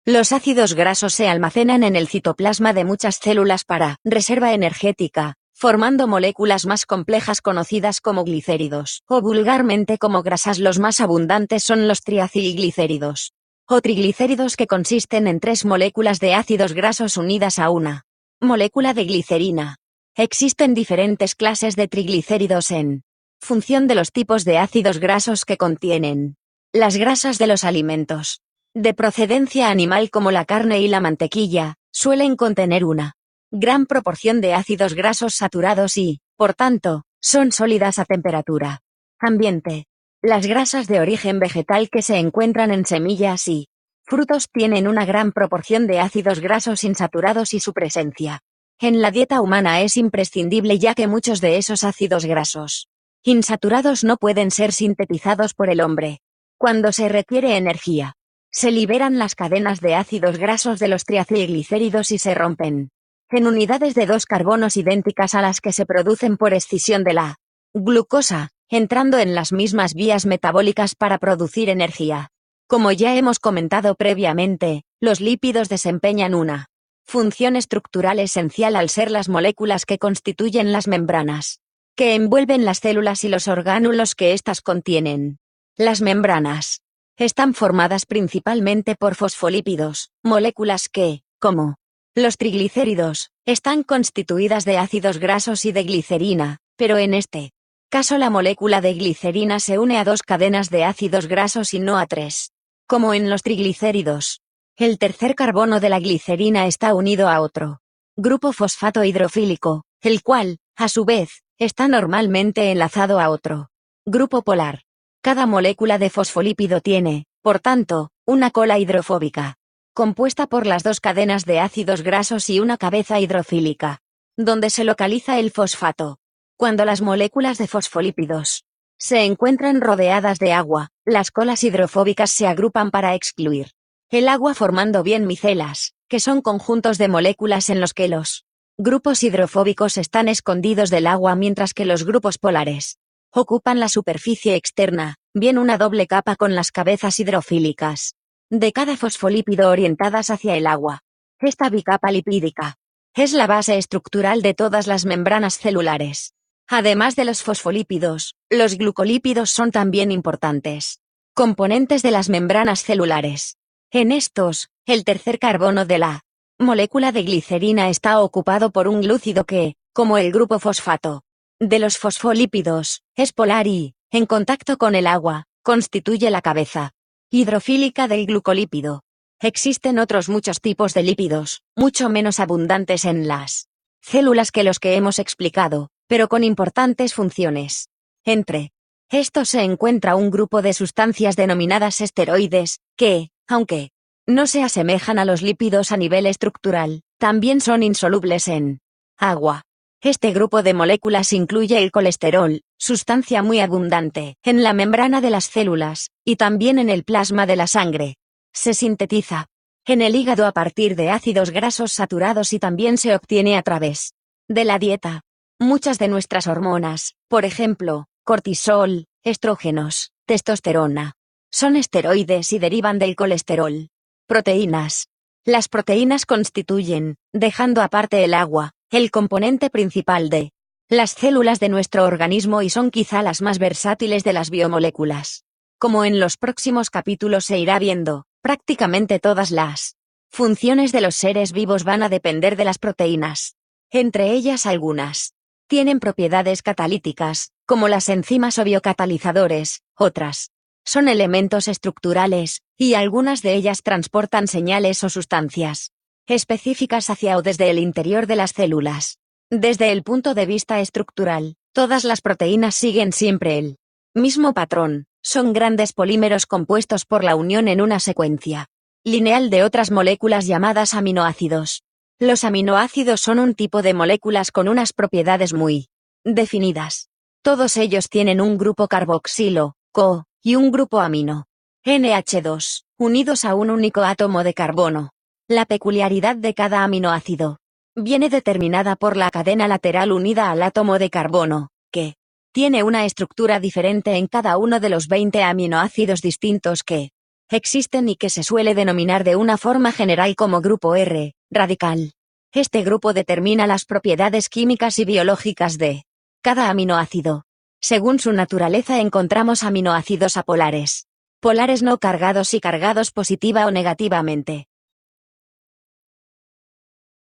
Los ácidos grasos se almacenan en el citoplasma de muchas células para reserva energética, formando moléculas más complejas conocidas como glicéridos, o vulgarmente como grasas. Los más abundantes son los triacilglicéridos, o triglicéridos, que consisten en 3 moléculas de ácidos grasos unidas a una molécula de glicerina. Existen diferentes clases de triglicéridos en función de los tipos de ácidos grasos que contienen. Las grasas de los alimentos de procedencia animal, como la carne y la mantequilla, suelen contener una gran proporción de ácidos grasos saturados y, por tanto, son sólidas a temperatura ambiente. Las grasas de origen vegetal que se encuentran en semillas y frutos tienen una gran proporción de ácidos grasos insaturados, y su presencia en la dieta humana es imprescindible, ya que muchos de esos ácidos grasos insaturados no pueden ser sintetizados por el hombre. Cuando se requiere energía, se liberan las cadenas de ácidos grasos de los triacilglicéridos y se rompen en unidades de 2 carbonos idénticas a las que se producen por escisión de la glucosa, entrando en las mismas vías metabólicas para producir energía. Como ya hemos comentado previamente, los lípidos desempeñan una función estructural esencial al ser las moléculas que constituyen las membranas que envuelven las células y los orgánulos que éstas contienen. Las membranas están formadas principalmente por fosfolípidos, moléculas que, como los triglicéridos, están constituidas de ácidos grasos y de glicerina, pero en este caso la molécula de glicerina se une a 2 cadenas de ácidos grasos y no a 3. Como en los triglicéridos, el tercer carbono de la glicerina está unido a otro grupo fosfato hidrofílico, el cual, a su vez, está normalmente enlazado a otro grupo polar. Cada molécula de fosfolípido tiene, por tanto, una cola hidrofóbica, compuesta por las 2 cadenas de ácidos grasos y una cabeza hidrofílica, donde se localiza el fosfato. Cuando las moléculas de fosfolípidos se encuentran rodeadas de agua, las colas hidrofóbicas se agrupan para excluir el agua, formando bien micelas, que son conjuntos de moléculas en los que los grupos hidrofóbicos están escondidos del agua, mientras que los grupos polares ocupan la superficie externa, bien una doble capa con las cabezas hidrofílicas de cada fosfolípido orientadas hacia el agua. Esta bicapa lipídica es la base estructural de todas las membranas celulares. Además de los fosfolípidos, los glucolípidos son también importantes componentes de las membranas celulares. En estos, el tercer carbono de la molécula de glicerina está ocupado por un glúcido que, como el grupo fosfato de los fosfolípidos, es polar y, en contacto con el agua, constituye la cabeza hidrofílica del glucolípido. Existen otros muchos tipos de lípidos, mucho menos abundantes en las células que los que hemos explicado, pero con importantes funciones. Entre estos se encuentra un grupo de sustancias denominadas esteroides, que, aunque no se asemejan a los lípidos a nivel estructural, también son insolubles en agua. Este grupo de moléculas incluye el colesterol, sustancia muy abundante en la membrana de las células, y también en el plasma de la sangre. Se sintetiza en el hígado a partir de ácidos grasos saturados y también se obtiene a través de la dieta. Muchas de nuestras hormonas, por ejemplo, cortisol, estrógenos, testosterona, son esteroides y derivan del colesterol. Proteínas. Las proteínas constituyen, dejando aparte el agua, el componente principal de las células de nuestro organismo y son quizá las más versátiles de las biomoléculas. Como en los próximos capítulos se irá viendo, prácticamente todas las funciones de los seres vivos van a depender de las proteínas. Entre ellas algunas tienen propiedades catalíticas, como las enzimas o biocatalizadores, otras son elementos estructurales, y algunas de ellas transportan señales o sustancias específicas hacia o desde el interior de las células. Desde el punto de vista estructural, todas las proteínas siguen siempre el mismo patrón, son grandes polímeros compuestos por la unión en una secuencia lineal de otras moléculas llamadas aminoácidos. Los aminoácidos son un tipo de moléculas con unas propiedades muy definidas. Todos ellos tienen un grupo carboxilo, CO, y un grupo amino, NH2, unidos a un único átomo de carbono. La peculiaridad de cada aminoácido viene determinada por la cadena lateral unida al átomo de carbono, que tiene una estructura diferente en cada uno de los 20 aminoácidos distintos que existen y que se suele denominar de una forma general como grupo R, radical. Este grupo determina las propiedades químicas y biológicas de cada aminoácido. Según su naturaleza encontramos aminoácidos apolares, polares no cargados y cargados positiva o negativamente.